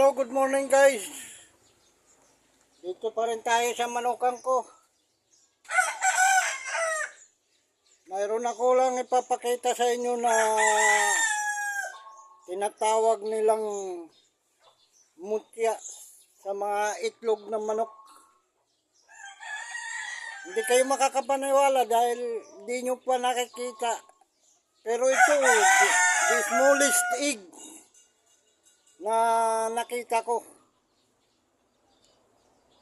Hello, good morning guys. Dito pa rin tayo sa manukan ko. Mayroon ako lang ipapakita sa inyo na tinatawag nilang mutya sa mga itlog ng manok. Hindi kayo makakapaniwala dahil di nyo pa nakikita. Pero ito, the smallest egg na nakita ko.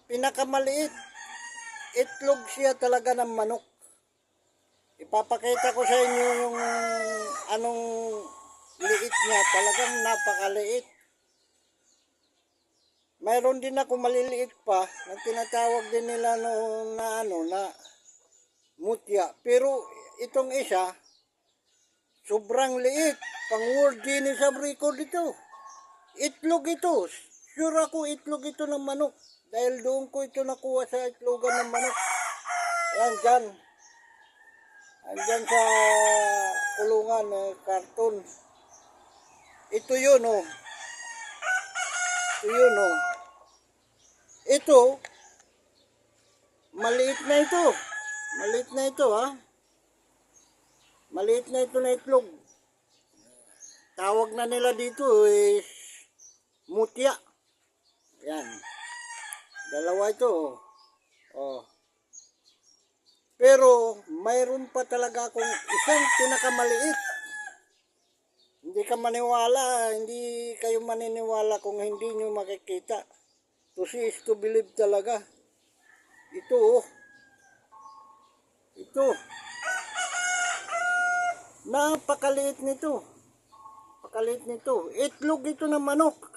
Pinakamaliit. Itlog siya talaga ng manok. Ipapakita ko sa inyo yung anong liit niya. Talagang napakaliit. Mayroon din ako maliliit pa na tinatawag din nila na mutya. Pero itong isa, sobrang liit. Pang World Guinness of Record ito. Itlog ito. Sure ako itlog ito ng manok. Dahil doon ko ito nakuha sa itlogan ng manok. Ayan dyan. Andyan sa kulungan, karton. Ito yun, oh. Ito yun, oh. Ito, maliit na ito. Maliit na ito, ha. Maliit na ito na itlog. Tawag na nila dito is mutya. Yan. Dalawa ito, oh. Oh. Pero, mayroon pa talaga akong isang pinakamaliit. Hindi ka maniwala, hindi kayo maniniwala kung hindi nyo makikita. To see is to believe talaga. Ito, oh. Ito. Napakaliit nito. Napakaliit nito. Itlog ito ng manok.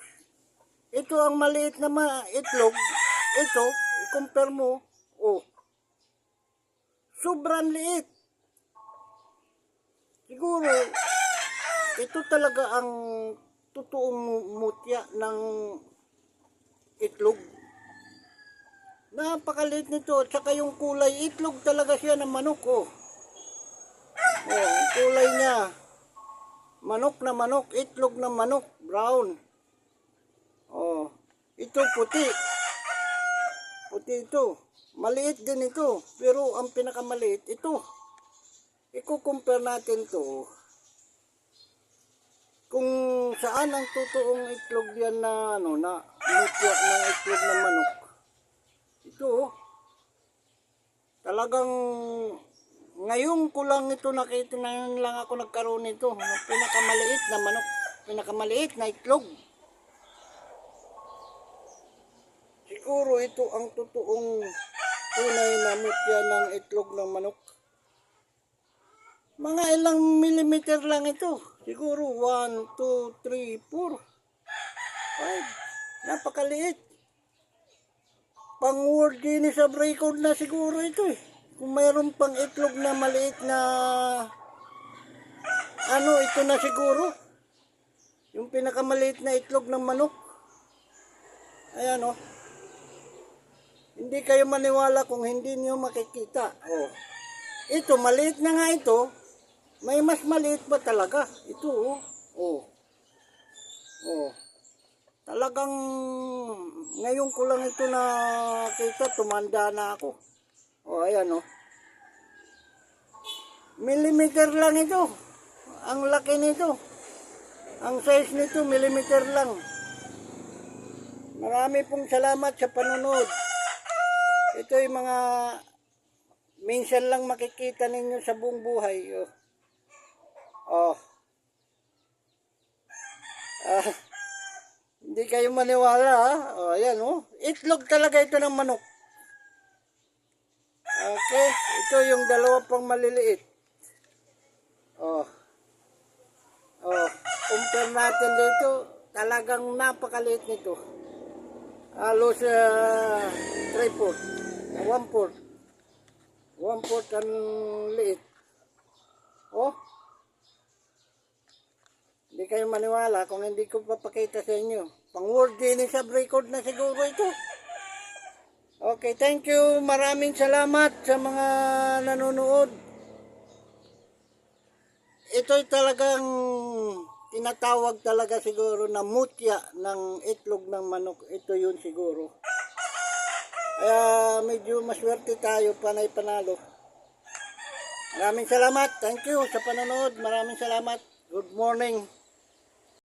Ito ang maliit na itlog. Ito, i-compare mo. Oh. Sobrang liit. Siguro, ito talaga ang totoong mutya ng itlog. Napakaliit nito. At saka yung kulay, itlog talaga siya ng manok. Oh. Oh, ang kulay niya. Manok na manok. Itlog na manok. Brown. Oh. Ito puti. Puti ito. Maliit din ito, pero ang pinakamaliit ito. Iko-compare natin to kung saan ang totoong itlog yan na na mutya ng itlog ng manok. Ito, talagang ngayon ko lang ito nakita, na lang ako nagkaroon nito ng pinakamaliit na manok, pinakamaliit na itlog. Siguro ito ang totoong tunay na mutya ng itlog ng manok. Mga ilang millimeter lang ito. Siguro 1, 2, 3, 4, 5. Napakaliit. Pang World Guinness of Record na siguro ito eh. Kung mayroon pang itlog na maliit na ito na siguro. Yung pinakamaliit na itlog ng manok. Ayan oh. Hindi kayo maniwala kung hindi niyo makikita. Oh. Ito, maliit na nga ito. May mas maliit pa talaga. Ito, oh. Oh. Oh. Talagang ngayon ko lang ito nakita. Tumanda na ako. Oh, ayan, oh. Millimeter lang ito. Ang laki nito. Ang size nito, millimeter lang. Marami pong salamat sa panonood. Ito yung mga minsan lang makikita ninyo sa buong buhay. Oh. Oh. Hindi kayo maniwala ha. Oh, ayan oh. Itlog talaga ito ng manok. Okay. Ito yung dalawa pang maliliit. Oh. Oh. Compare natin dito. Talagang napakaliit nito. Halos 3/4. 1/4. 1/4 ang liit. Oh. Hindi kayo maniwala kung hindi ko papakita sa inyo. Pang World Guinness of Record na siguro ito. Okay, thank you. Maraming salamat sa mga nanonood. Ito'y talagang tinatawag talaga siguro na mutya ng itlog ng manok. Ito yun siguro. Kaya medyo maswerte tayo, panay panalo. Maraming salamat. Thank you sa panonood. Maraming salamat. Good morning.